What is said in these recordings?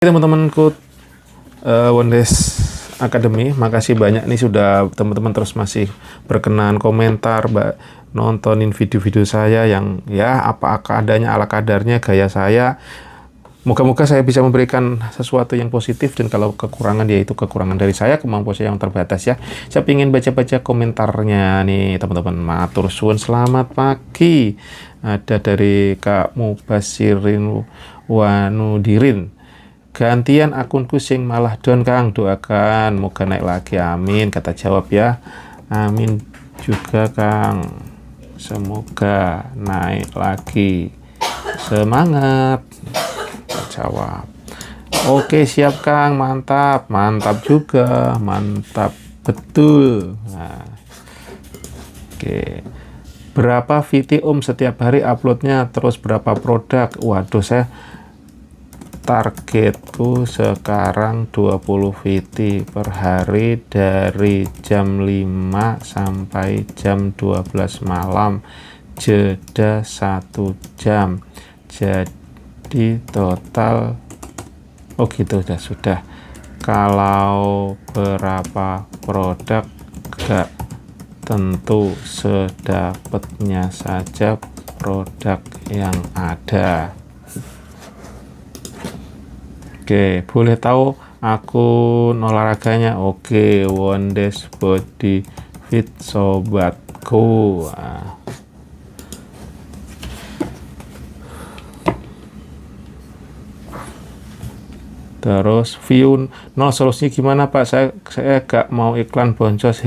Teman-temanku Wondes Academy, makasih banyak nih sudah teman-teman terus masih berkenan komentar, nontonin video-video saya yang ya apa adanya ala kadarnya gaya saya. Moga-moga saya bisa memberikan sesuatu yang positif, dan kalau kekurangan ya itu kekurangan dari saya, kemampuan saya yang terbatas ya. Saya ingin baca-baca komentarnya nih teman-teman. Matur suwun, selamat pagi. Ada dari Kak Mubasirin Wanudirin. Gantian akunku sing malah don Kang, doakan moga naik lagi, amin. Kata jawab ya, amin juga Kang, semoga naik lagi, semangat. Jawab, oke siap Kang, mantap, mantap juga, mantap betul. Nah, oke, berapa VT setiap hari uploadnya, terus berapa produk? Waduh, saya targetku sekarang 20 VT per hari dari jam 5 sampai jam 12 malam, jeda 1 jam, jadi total gitu sudah. Kalau berapa produk gak tentu, sedapatnya saja produk yang ada. Oke, boleh tahu akun olahraganya? Oke, Wondes Body Fit sobatku. Terus view 0, solusinya gimana Pak? Saya gak mau iklan boncos.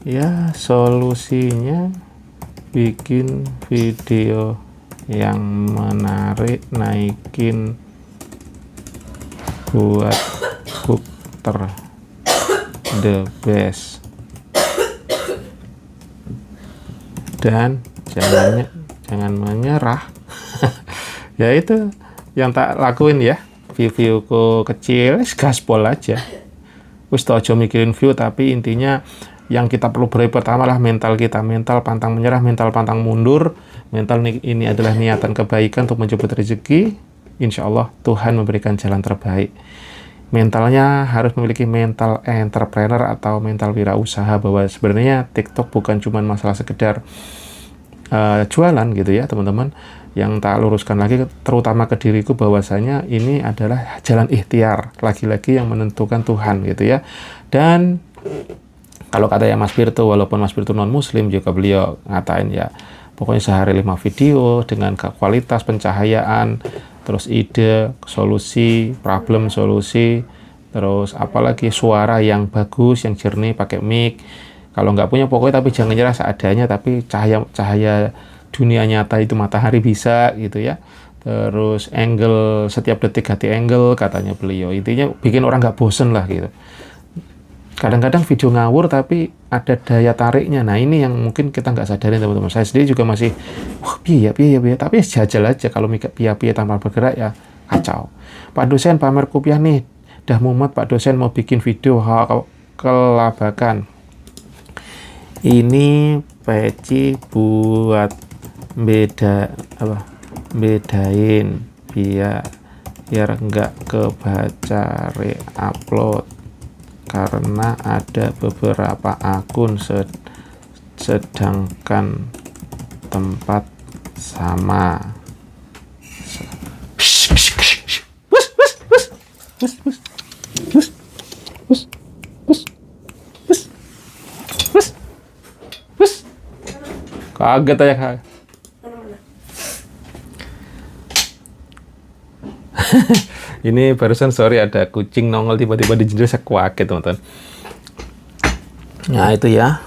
Ya solusinya bikin video yang menarik, naikin buat booker the best, dan jangan menyerah. Ya itu yang tak lakuin ya. View-viewku kecil, gaspol aja. Wis aja mikirin view, tapi intinya yang kita perlu beri pertama lah mental kita, mental pantang menyerah, mental pantang mundur. Mental ini adalah niatan kebaikan untuk menjemput rezeki. Insya Allah Tuhan memberikan jalan terbaik. Mentalnya harus memiliki mental entrepreneur atau mental wirausaha, bahwa sebenarnya TikTok bukan cuma masalah sekedar jualan gitu ya teman-teman. Yang tak luruskan lagi terutama ke diriku, bahwasanya ini adalah jalan ikhtiar, lagi-lagi yang menentukan Tuhan gitu ya. Dan kalau katanya Mas Firto, walaupun Mas Firto non muslim juga, beliau ngatain ya pokoknya sehari 5 video dengan kualitas pencahayaan, terus ide, solusi, problem, solusi, terus apalagi suara yang bagus, yang jernih, pakai mic. Kalau nggak punya pokoknya tapi jangan nyerah, seadanya, tapi cahaya dunia nyata itu matahari bisa gitu ya. Terus angle, setiap detik ganti angle katanya beliau. Intinya bikin orang nggak bosen lah gitu. Kadang-kadang video ngawur tapi ada daya tariknya. Nah ini yang mungkin kita nggak sadarin teman-teman. Saya sendiri juga masih piye, tapi jajal aja. Kalau mikir piye tanpa bergerak ya kacau. Pak dosen pamer kopiah nih, dah mumet Pak dosen mau bikin video kelabakan. Ini peci buat bedain biar nggak kebaca re-upload, karena ada beberapa akun sedangkan tempat sama. Kaget aja Kak. Ini barusan sorry ada kucing nongol tiba-tiba di jendela, saya kaget teman-teman. Nah itu ya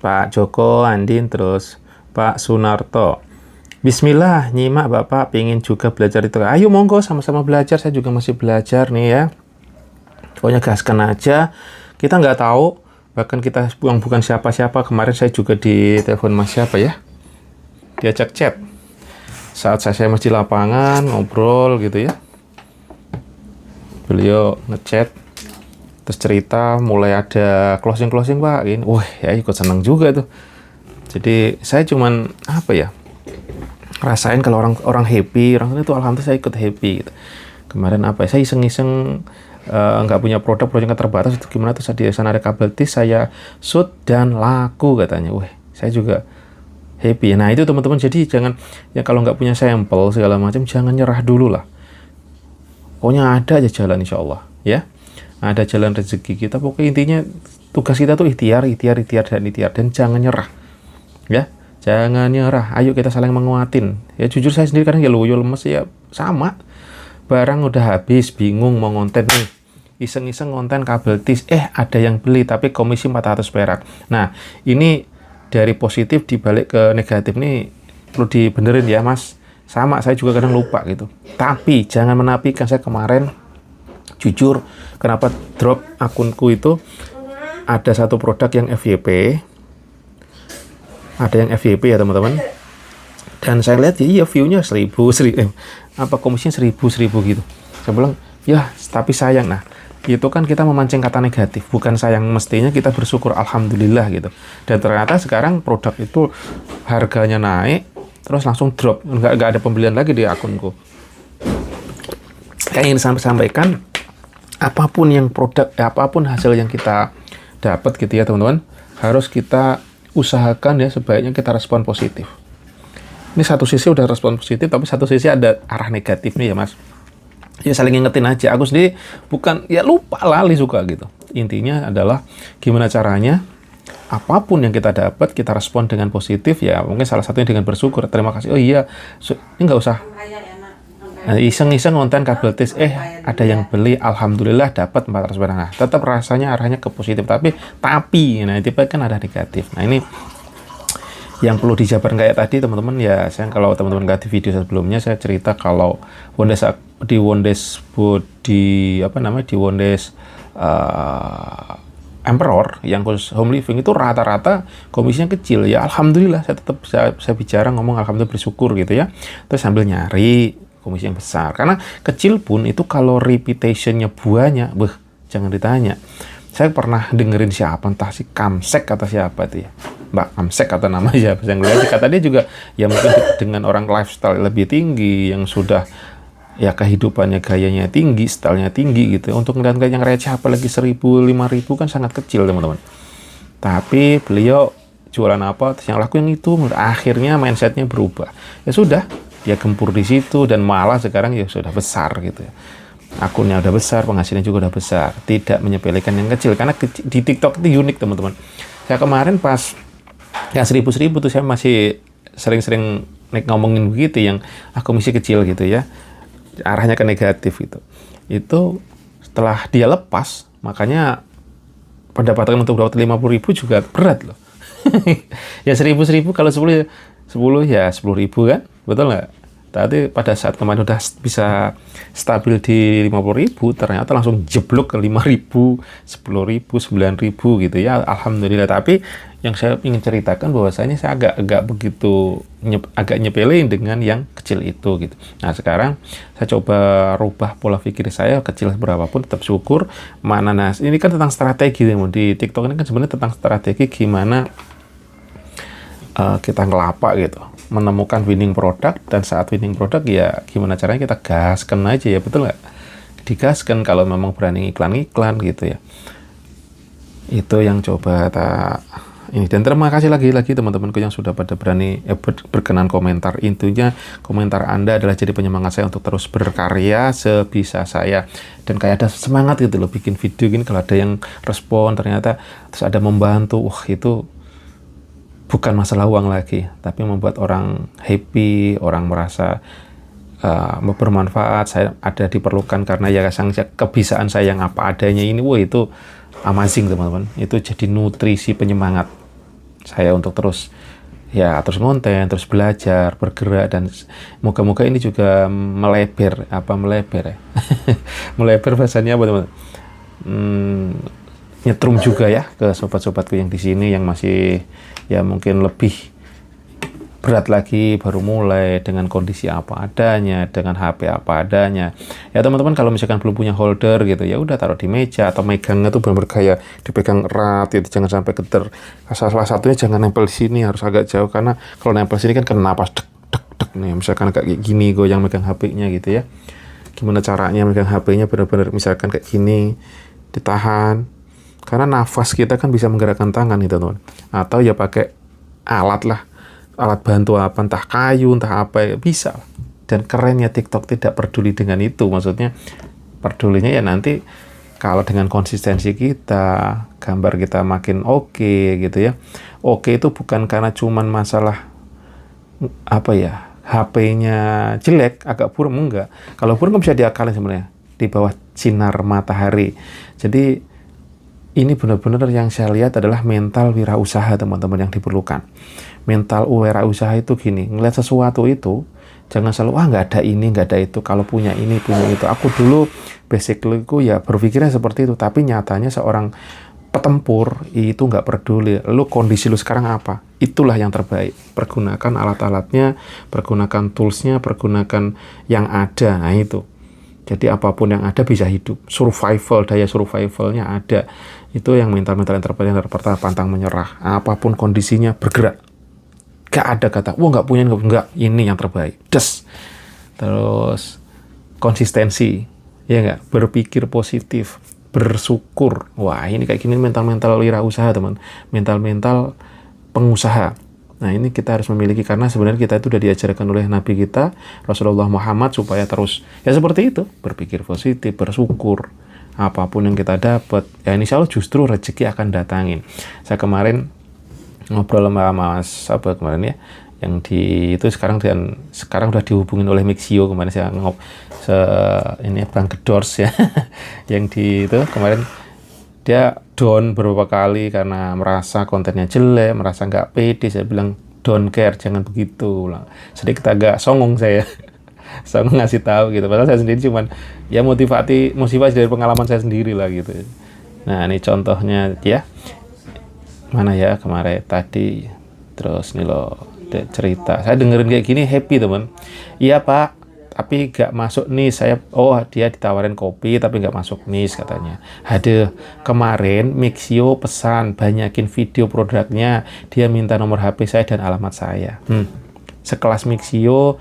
Pak Joko, Andin, terus Pak Sunarto. Bismillah, nyimak Bapak pingin juga belajar itu. Ayo monggo sama-sama belajar, saya juga masih belajar nih ya. Pokoknya gaskan aja. Kita nggak tahu, bahkan kita bukan siapa-siapa. Kemarin saya juga di telepon mas siapa ya, diajak chat saat saya masih di lapangan ngobrol gitu ya. Beliau ngechat terus cerita, mulai ada closing Pak ini. Wah ya ikut senang juga tuh. Jadi saya cuman apa ya, rasain kalau orang happy, orang itu alhamdulillah saya ikut happy gitu. Kemarin apa ya, saya iseng-iseng nggak punya produknya terbatas, itu gimana, terus di sana ada kabel tis, saya shoot dan laku katanya. Wah, saya juga happy. Nah itu teman-teman, jadi jangan ya, kalau nggak punya sampel segala macam, jangan nyerah dulu lah. Pokoknya ada aja jalan, insya Allah ya, ada jalan rezeki kita. Pokoknya intinya tugas kita tuh ikhtiar dan jangan nyerah ya, jangan nyerah. Ayo kita saling menguatin ya. Jujur saya sendiri kadang ya loyo, lemes ya, sama. Barang udah habis, bingung mau ngonten nih, iseng-iseng ngonten kabel tis, ada yang beli tapi komisi 400 perak. Nah ini dari positif dibalik ke negatif nih, perlu dibenerin ya mas. Sama, saya juga kadang lupa gitu. Tapi jangan menafikan, saya kemarin jujur kenapa drop akunku itu, ada satu produk yang FYP, ya teman-teman, dan saya lihat ya, iya view-nya 1000 komisinya 1000 gitu. Saya bilang ya, tapi sayang. Nah itu kan kita memancing kata negatif, bukan sayang, mestinya kita bersyukur, alhamdulillah gitu. Dan ternyata sekarang produk itu harganya naik, terus langsung drop, nggak ada pembelian lagi di akunku. Kayak yang disampaikan, apapun yang produk, apapun hasil yang kita dapat gitu ya teman-teman, harus kita usahakan ya, sebaiknya kita respon positif. Ini satu sisi udah respon positif, tapi satu sisi ada arah negatifnya ya mas. Ya saling ngingetin aja. Aku sendiri bukan ya lupa, lali suka gitu. Intinya adalah gimana caranya, apapun yang kita dapat kita respon dengan positif ya. Mungkin salah satunya dengan bersyukur, terima kasih. Oh iya, ini nggak usah iseng-iseng ngonten kabel tis, ada yang beli, alhamdulillah dapat 400 perak. Nah, tetap rasanya arahnya ke positif, tapi nah itu kan ada negatif. Nah ini yang perlu dijabarkan kayak tadi teman-teman ya. Saya kalau teman-teman nggak di video sebelumnya, saya cerita kalau di Wondes Emperor yang khusus home living itu rata-rata komisinya kecil ya. Alhamdulillah, saya tetap saya bicara ngomong alhamdulillah, bersyukur gitu ya. Terus sambil nyari komisi yang besar, karena kecil pun itu kalau reputationnya buahnya, jangan ditanya. Saya pernah dengerin siapa, entah si Kamsek kata siapa itu ya, Mbak Kamsek kata nama siapa, yang lihat kata dia juga ya, mungkin dengan orang lifestyle lebih tinggi, yang sudah ya kehidupannya gayanya tinggi, stylenya tinggi gitu. Untuk ngeliat yang receh apalagi 1000, 5000 kan sangat kecil teman-teman. Tapi beliau jualan apa, terus yang laku yang itu, akhirnya mindsetnya berubah. Ya sudah, dia gempur di situ, dan malah sekarang ya sudah besar gitu ya. Akunnya udah besar, penghasilannya juga udah besar. Tidak menyepelekan yang kecil, karena di TikTok itu unik teman-teman. Saya kemarin pas ya 1000 tuh saya masih sering-sering ngomongin begitu, yang komisi kecil gitu ya, arahnya ke negatif gitu. Itu setelah dia lepas, makanya pendapatan untuk dapat 50.000 juga berat loh. Ya 1000 kalau 10 ya 10.000 kan, betul nggak? Tapi pada saat kemarin udah bisa stabil di 50.000, ternyata langsung jeblok ke 5.000, 10.000, 9.000 gitu ya. Alhamdulillah. Tapi yang saya ingin ceritakan bahwasanya saya agak begitu agak nyepelein dengan yang kecil itu gitu. Nah sekarang saya coba rubah pola pikir saya, kecil berapapun tetap syukur. Ini kan tentang strategi di TikTok ini kan sebenarnya tentang strategi gimana kita ngelapa gitu, menemukan winning product, dan saat winning product ya gimana caranya kita gaskan aja ya, betul nggak? Digaskan kalau memang berani iklan gitu ya. Itu yang coba ini. Dan terima kasih lagi teman-temanku yang sudah pada berani berkenan komentar. Intinya komentar Anda adalah jadi penyemangat saya untuk terus berkarya sebisa saya, dan kayak ada semangat gitu loh bikin video gini. Kalau ada yang respon ternyata, terus ada membantu, wah itu bukan masalah uang lagi, tapi membuat orang happy, orang merasa bermanfaat, saya ada diperlukan karena ya kebiasaan saya yang apa adanya ini. Wah itu amazing teman-teman. Itu jadi nutrisi penyemangat saya untuk terus ngonten, terus belajar, bergerak, dan moga-moga ini juga melebar ya. Melebar bahasanya apa teman-teman? Nyetrum juga ya ke sobat-sobatku yang di sini yang masih ya mungkin lebih berat lagi, baru mulai dengan kondisi apa adanya, dengan HP apa adanya. Ya teman-teman, kalau misalkan belum punya holder gitu, ya udah taruh di meja, atau megangnya tuh benar-benar kayak dipegang erat gitu, jangan sampai getar. Salah satunya jangan nempel di sini, harus agak jauh, karena kalau nempel sini kan kena napas dek nih, misalkan kayak gini goyang megang HP-nya gitu ya. gimana caranya megang HP-nya benar-benar misalkan kayak gini, ditahan. Karena nafas kita kan bisa menggerakkan tangan gitu teman. Atau ya pakai alat lah, alat bantu apa, entah kayu, entah apa, ya bisa. Dan kerennya TikTok tidak peduli dengan itu, maksudnya pedulinya ya nanti kalau dengan konsistensi kita, gambar kita makin oke gitu ya. Oke itu bukan karena cuman masalah apa ya, HP-nya jelek, agak buram, enggak. Kalau buram kan bisa diakalin sebenarnya di bawah sinar matahari. Jadi ini benar-benar yang saya lihat adalah mental wirausaha teman-teman yang diperlukan. Mental wirausaha itu gini, ngeliat sesuatu itu, jangan selalu, nggak ada ini, nggak ada itu, kalau punya ini, punya itu. Aku dulu, basically ya berpikirnya seperti itu, tapi nyatanya seorang petempur itu nggak peduli. Lu kondisi lu sekarang apa? Itulah yang terbaik. Pergunakan alat-alatnya, pergunakan toolsnya, pergunakan yang ada. Nah itu. Jadi apapun yang ada bisa hidup. Survival, daya survivalnya ada. Itu yang mental-mental yang terpertah, pantang menyerah. Apapun kondisinya, bergerak. Gak ada kata, nggak punya, nggak. Ini yang terbaik. Des. Terus, konsistensi. Ya nggak? Berpikir positif. Bersyukur. Wah, ini kayak gini mental-mental wirausaha, teman. Mental-mental pengusaha. Nah, ini kita harus memiliki karena sebenarnya kita itu sudah diajarkan oleh Nabi kita, Rasulullah Muhammad, supaya terus, ya seperti itu, berpikir positif, bersyukur, apapun yang kita dapat, ya insya Allah justru rezeki akan datangin. Saya kemarin ngobrol sama Mas, apa kemarin ya, yang di itu sekarang udah dihubungin oleh Mixio, kemarin saya ini Bang Gedors ya, yang di itu kemarin, dia down beberapa kali karena merasa kontennya jelek, merasa nggak pede. Saya bilang, don't care, jangan begitu. Sedikit agak songong saya. Songong ngasih tahu gitu. Padahal saya sendiri cuman, ya motivasi dari pengalaman saya sendiri lah gitu. Nah, ini contohnya ya. Mana ya kemarin tadi. Terus nih loh, cerita. Saya dengerin kayak gini, happy teman. Iya Pak, tapi nggak masuk nis. Dia ditawarin kopi tapi nggak masuk nis katanya. Aduh, kemarin Mixio pesan banyakin video produknya, dia minta nomor HP saya dan alamat saya. Sekelas Mixio,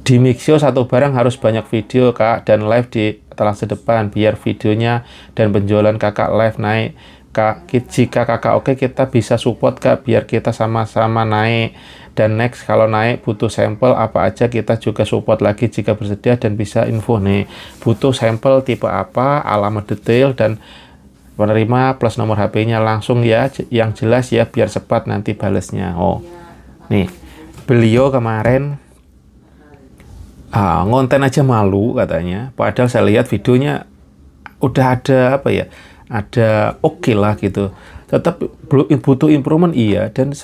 di Mixio satu barang harus banyak video Kak, dan live di Telase Depan biar videonya dan penjualan Kakak live naik Kak. Jika Kakak oke, kita bisa support Kak biar kita sama-sama naik. Dan next, kalau naik butuh sampel apa aja, kita juga support lagi jika bersedia dan bisa info nih. Butuh sampel tipe apa, alamat detail, dan penerima plus nomor HP-nya langsung ya, yang jelas ya, biar cepat nanti balesnya. Nih, beliau kemarin ngonten aja malu katanya. Padahal saya lihat videonya udah ada ada oke lah gitu. Tetap butuh improvement iya, dan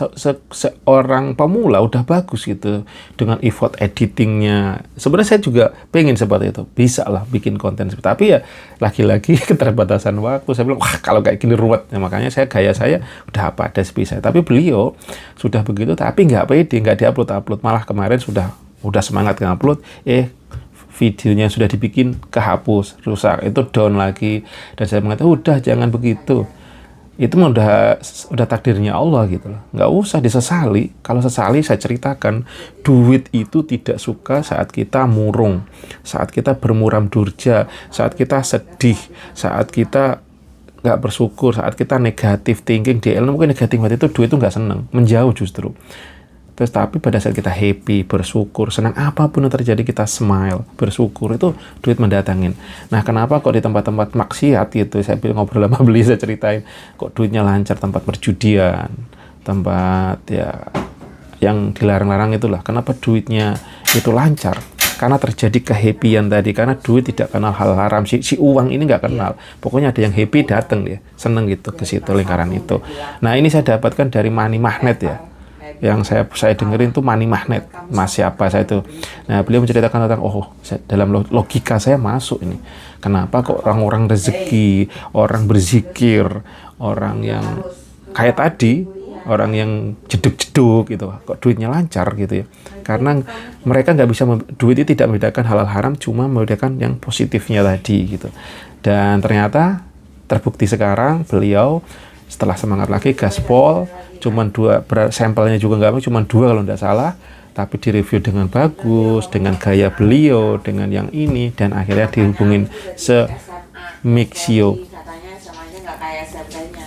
seorang pemula udah bagus gitu dengan effort editingnya. Sebenarnya saya juga pengen seperti itu, bisa lah bikin konten seperti, tapi ya lagi-lagi keterbatasan waktu. Saya bilang, kalau kayak gini ruwet, makanya gaya saya udah apa ada bisa. Tapi beliau sudah begitu, tapi nggak pede, nggak diupload, malah kemarin sudah semangat ngupload, videonya sudah dibikin kehapus, rusak, itu down lagi. Dan saya mengatakan, udah jangan begitu. Itu udah takdirnya Allah gitu loh. Nggak usah disesali. Kalau sesali, saya ceritakan, duit itu tidak suka saat kita murung, saat kita bermuram durja, saat kita sedih, saat kita nggak bersyukur, saat kita negatif thinking. Mungkin negatif itu duit itu nggak seneng, menjauh justru. Terus tapi pada saat kita happy, bersyukur, senang apapun yang terjadi, kita smile, bersyukur, itu duit mendatangin. Nah, kenapa kok di tempat-tempat maksiat gitu, saya ngobrol sama beli, saya ceritain, kok duitnya lancar, tempat perjudian, tempat ya yang dilarang-larang itulah. Kenapa duitnya itu lancar? Karena terjadi kehappyan tadi, karena duit tidak kenal hal haram. Si uang ini nggak kenal. Pokoknya ada yang happy, datang dia, seneng gitu ke situ, lingkaran itu. Nah, ini saya dapatkan dari Money Magnet ya. Yang saya dengerin tuh Money Magnet, Mas siapa saya itu. Nah, beliau menceritakan tentang, dalam logika saya masuk ini. Kenapa kok orang-orang rezeki, orang berzikir, orang yang kayak tadi, orang yang jeduk-jeduk gitu, kok duitnya lancar gitu ya. Karena mereka nggak bisa, duit itu tidak membedakan halal haram, cuma membedakan yang positifnya tadi gitu. Dan ternyata terbukti sekarang beliau setelah semangat lagi gaspol, cuman 2 sampelnya juga nggak, cuma 2 kalau nggak salah, tapi direview dengan bagus, dengan gaya beliau, dengan yang ini, dan akhirnya dihubungin Mixio.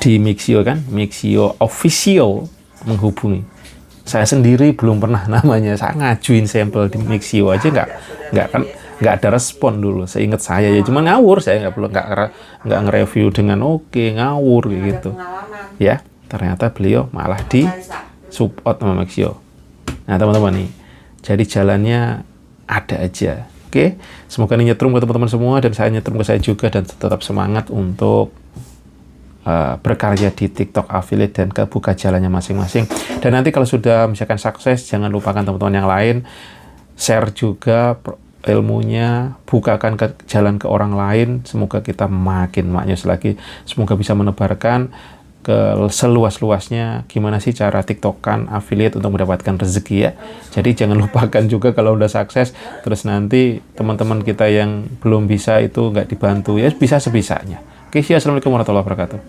Di Mixio kan, Mixio Official menghubungi. Saya sendiri belum pernah namanya, saya ngajuin sampel di Mixio aja nggak ada respon dulu. Seingat saya ya cuma ngawur, saya nggak nge-review dengan oke, ngawur gitu. Ya, ternyata beliau malah di support sama Mixio. Nah teman-teman nih, jadi jalannya ada aja. Oke, semoga ini nyetrum ke teman-teman semua dan saya nyetrum ke saya juga, dan tetap semangat untuk berkarya di TikTok affiliate dan kebuka jalannya masing-masing. Dan nanti kalau sudah misalkan sukses, jangan lupakan teman-teman yang lain, share juga ilmunya, bukakan jalan ke orang lain. Semoga kita makin maknyus lagi, semoga bisa menebarkan ke seluas-luasnya gimana sih cara TikTokan affiliate untuk mendapatkan rezeki ya. Jadi jangan lupakan juga kalau udah sukses, terus nanti teman-teman kita yang belum bisa itu nggak dibantu, ya bisa sebisanya. Oke, assalamualaikum warahmatullahi wabarakatuh.